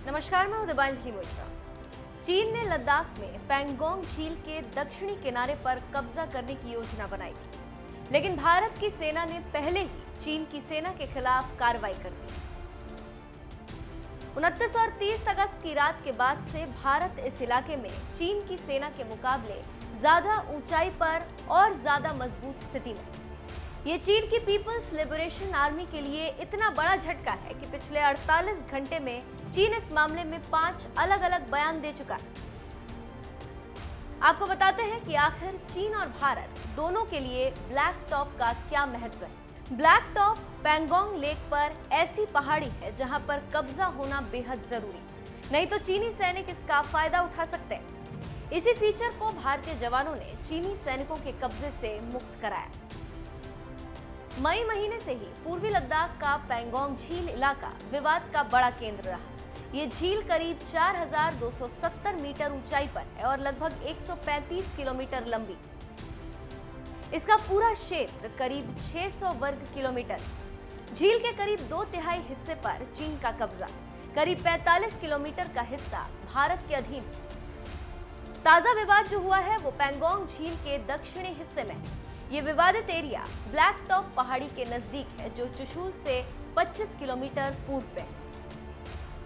नमस्कार, मैं हूं दिबांजलि मोइत्रा। चीन ने लद्दाख में पैंगोंग झील के दक्षिणी किनारे पर कब्जा करने की योजना बनाई थी, लेकिन भारत की सेना ने पहले ही चीन की सेना के खिलाफ कार्रवाई कर दी। 29 और 30 अगस्त की रात के बाद से भारत इस इलाके में चीन की सेना के मुकाबले ज्यादा ऊंचाई पर और ज्यादा मजबूत स्थिति में। ये चीन की पीपल्स लिबरेशन आर्मी के लिए इतना बड़ा झटका है कि पिछले 48 घंटे में चीन इस मामले में 5 अलग-अलग बयान दे चुका है। आपको बताते हैं कि आखिर चीन और भारत दोनों के लिए ब्लैक टॉप का क्या महत्व है। ब्लैक टॉप पैंगोंग लेक पर ऐसी पहाड़ी है जहां पर कब्जा होना बेहद जरूरी, नहीं तो चीनी सैनिक इसका फायदा उठा सकते हैं। इसी फीचर को भारतीय जवानों ने चीनी सैनिकों के कब्जे से मुक्त कराया। मई महीने से ही पूर्वी लद्दाख का पैंगोंग झील इलाका विवाद का बड़ा केंद्र रहा। ये झील करीब 4270 मीटर ऊंचाई पर है और लगभग 135 किलोमीटर लंबी। इसका पूरा क्षेत्र करीब 600 वर्ग किलोमीटर। झील के करीब 2/3 हिस्से पर चीन का कब्जा, करीब 45 किलोमीटर का हिस्सा भारत के अधीन। ताजा विवाद जो हुआ है वो पैंगोंग झील के दक्षिणी हिस्से में। ये विवादित एरिया ब्लैक टॉप पहाड़ी के नजदीक है, जो चुशूल से 25 किलोमीटर पूर्व पे।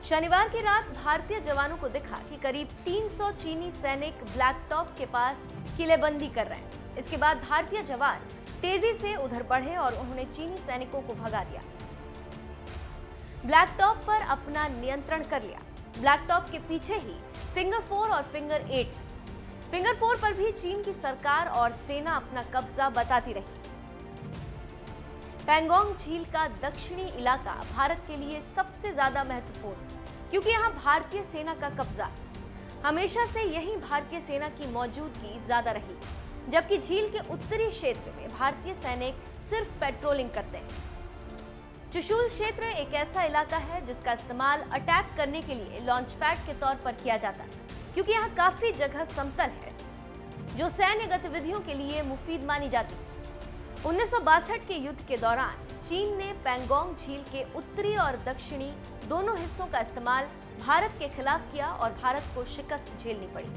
शनिवार की रात भारतीय जवानों को दिखा कि करीब 300 चीनी सैनिक ब्लैक टॉप के पास किलेबंदी कर रहे हैं। इसके बाद भारतीय जवान तेजी से उधर बढ़े और उन्होंने चीनी सैनिकों को भगा दिया, ब्लैक टॉप पर अपना नियंत्रण कर लिया। ब्लैक टॉप के पीछे ही फिंगर 4 और फिंगर 8 है। फिंगर 4 पर भी चीन की सरकार और सेना अपना कब्जा बताती रही। पैंगोंग झील का दक्षिणी इलाका भारत के लिए सबसे ज्यादा महत्वपूर्ण, क्योंकि यहाँ भारतीय सेना का कब्जा। हमेशा से यहीं भारतीय सेना की मौजूदगी ज्यादा रही, जबकि झील के उत्तरी क्षेत्र में भारतीय सैनिक सिर्फ पेट्रोलिंग करते हैं। चुशूल क्षेत्र एक ऐसा इलाका है जिसका इस्तेमाल अटैक करने के लिए लॉन्च पैड के तौर पर किया जाता है, क्योंकि यहाँ काफी जगह समतल है जो सैन्य गतिविधियों के लिए मुफीद मानी जाती है। 1962 के युद्ध के दौरान चीन ने पैंगोंग झील के उत्तरी और दक्षिणी दोनों हिस्सों का इस्तेमाल भारत के खिलाफ किया और भारत को शिकस्त झेलनी पड़ी।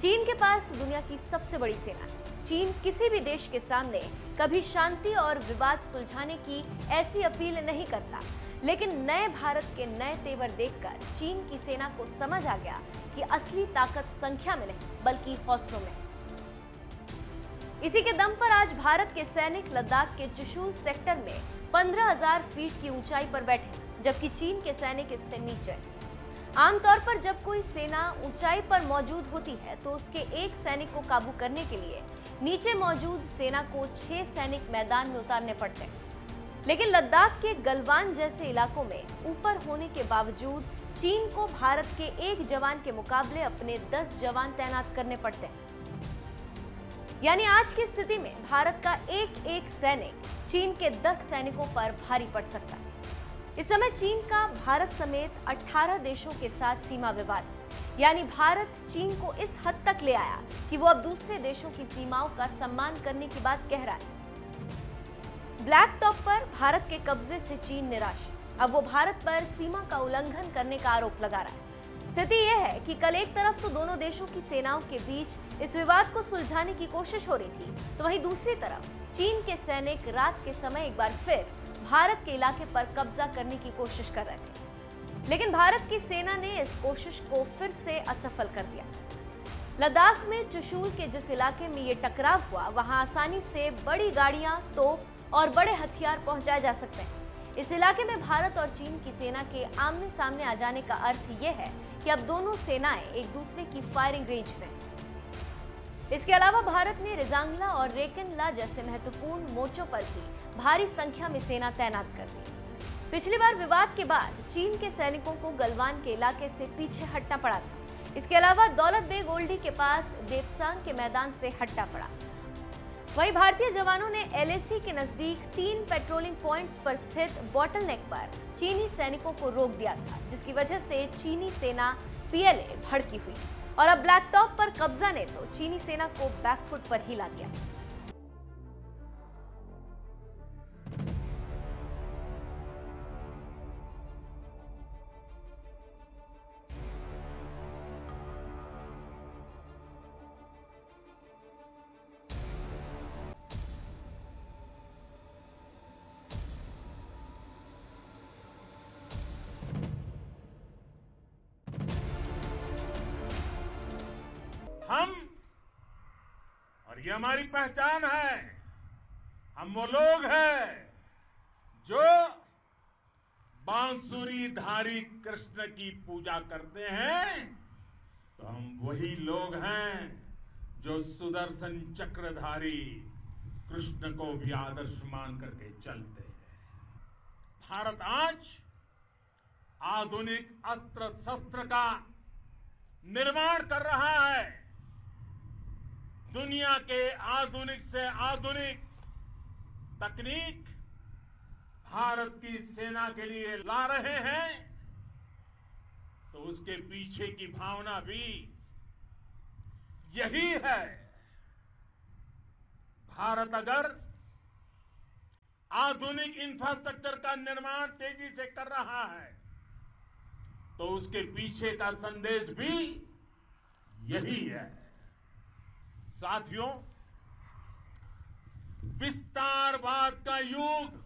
चीन के पास दुनिया की सबसे बड़ी सेना है। चीन किसी भी देश के सामने कभी शांति और विवाद सुलझाने की ऐसी अपील नहीं करता, लेकिन नए भारत के नए तेवर देखकर चीन की सेना को समझ आ गया कि असली ताकत संख्या में नहीं बल्कि हौसलों में। इसी के दम पर आज भारत के सैनिक लद्दाख के चुशूल सेक्टर में 15,000 फीट की ऊंचाई पर बैठे, जबकि चीन के सैनिक इससे नीचे। आमतौर पर जब कोई सेना ऊंचाई पर मौजूद होती है तो उसके एक सैनिक को काबू करने के लिए नीचे मौजूद सेना को 6 सैनिक मैदान में उतारने पड़ते हैं। लेकिन लद्दाख के गलवान जैसे इलाकों में ऊपर होने के बावजूद चीन को भारत के एक जवान के मुकाबले अपने 10 जवान तैनात करने पड़ते हैं। यानी आज की स्थिति में भारत का एक सैनिक चीन के 10 सैनिकों पर भारी पड़ सकता है। इस समय चीन का भारत समेत 18 देशों के साथ सीमा विवाद, यानी भारत चीन को इस हद तक ले आया कि वो अब दूसरे देशों की सीमाओं का सम्मान करने की बात कह रहा है। ब्लैक टॉप पर भारत के कब्जे से चीन निराश, अब वो भारत पर सीमा का उल्लंघन करने का आरोप लगा रहा है। स्थिति यह है कि कल एक तरफ तो दोनों देशों की सेनाओं के बीच इस विवाद को सुलझाने की कोशिश हो रही थी, तो वहीं दूसरी तरफ चीन के सैनिक रात के समय एक बार फिर भारत के इलाके पर कब्जा करने की कोशिश कर रहे थे, लेकिन भारत की सेना ने इस कोशिश को फिर से असफल कर दिया। लद्दाख में चुशूल के जिस इलाके में ये टकराव हुआ, वहां आसानी से बड़ी गाड़ियां, तोप और बड़े हथियार पहुंचाए जा सकते हैं। इस इलाके में भारत और चीन की सेना के आमने सामने आ जाने का अर्थ यह है कि अब दोनों सेनाएं एक दूसरे की फायरिंग रेंज में। इसके अलावा भारत ने रिजांगला और रेकनला जैसे महत्वपूर्ण मोर्चों पर भी भारी संख्या में सेना तैनात कर दी। पिछली बार विवाद के बाद चीन के सैनिकों को गलवान के इलाके से पीछे हटना पड़ा था। इसके अलावा दौलत बेग ओल्डी के पास देपसांग के मैदान से हटना पड़ा। वहीं भारतीय जवानों ने एलएसी के नजदीक 3 पेट्रोलिंग पॉइंट्स पर स्थित बॉटलनेक पर चीनी सैनिकों को रोक दिया था, जिसकी वजह से चीनी सेना पीएलए भड़की हुई और अब ब्लैक टॉप पर कब्जा ने तो चीनी सेना को बैकफुट पर हिला दिया। ये हमारी पहचान है। हम वो लोग हैं जो बांसुरीधारी कृष्ण की पूजा करते हैं, तो हम वही लोग हैं जो सुदर्शन चक्रधारी कृष्ण को भी आदर्श मान करके चलते हैं। भारत आज आधुनिक अस्त्र शस्त्र का निर्माण कर रहा है। दुनिया के आधुनिक से आधुनिक तकनीक भारत की सेना के लिए ला रहे हैं, तो उसके पीछे की भावना भी यही है। भारत अगर आधुनिक इंफ्रास्ट्रक्चर का निर्माण तेजी से कर रहा है, तो उसके पीछे का संदेश भी यही है। साथियों, विस्तारवाद का युग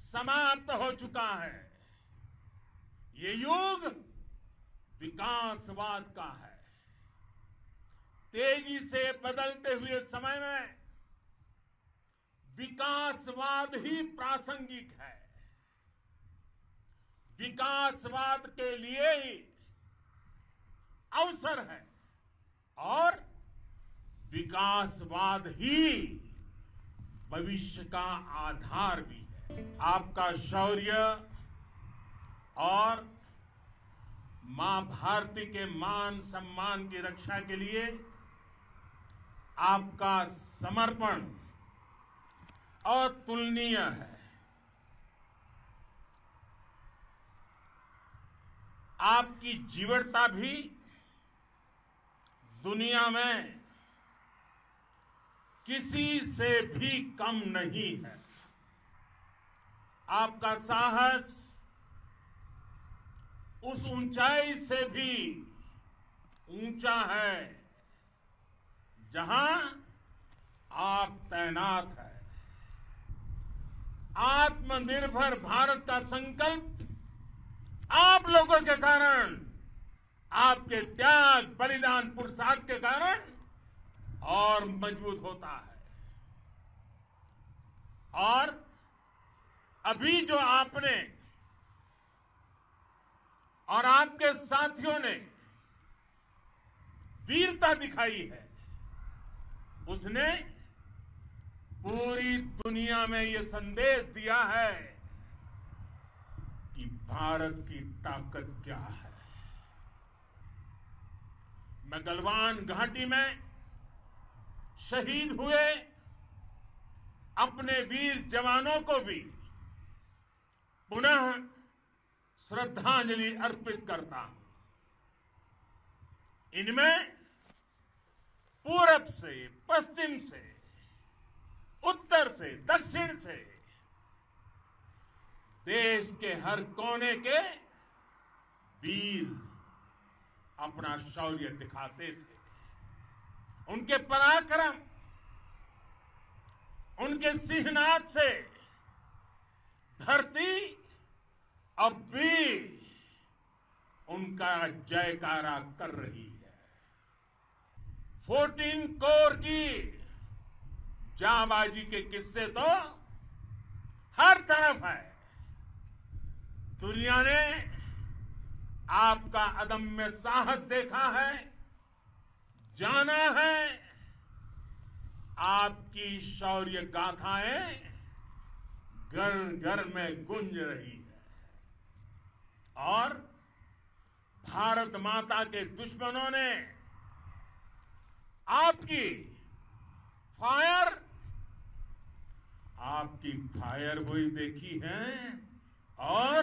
समाप्त हो चुका है। ये युग विकासवाद का है। तेजी से बदलते हुए समय में विकासवाद ही प्रासंगिक है। विकासवाद के लिए ही अवसर है और विकासवाद ही भविष्य का आधार भी है। आपका शौर्य और मां भारती के मान सम्मान की रक्षा के लिए आपका समर्पण अतुलनीय है। आपकी जीवटता भी दुनिया में किसी से भी कम नहीं है। आपका साहस उस ऊंचाई से भी ऊंचा है जहां आप तैनात हैं। आत्मनिर्भर भारत का संकल्प आप लोगों के कारण, आपके त्याग बलिदान पुरुषार्थ के कारण और मजबूत होता है। और अभी जो आपने और आपके साथियों ने वीरता दिखाई है, उसने पूरी दुनिया में यह संदेश दिया है कि भारत की ताकत क्या है। मैं गलवान घाटी में शहीद हुए अपने वीर जवानों को भी पुनः श्रद्धांजलि अर्पित करता हूं। इनमें पूरब से, पश्चिम से, उत्तर से, दक्षिण से देश के हर कोने के वीर अपना शौर्य दिखाते थे। उनके पराक्रम, उनके सिंहनाद से धरती अब भी उनका जयकारा कर रही है। 14 कोर की जांबाजी के किस्से तो हर तरफ है। दुनिया ने आपका अदम्य साहस देखा है, जाना है। आपकी शौर्य गाथाएं घर घर में गूंज रही है और भारत माता के दुश्मनों ने आपकी फायर हुई देखी है और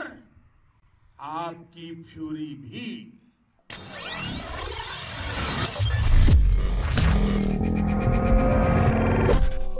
आपकी फ्यूरी भी।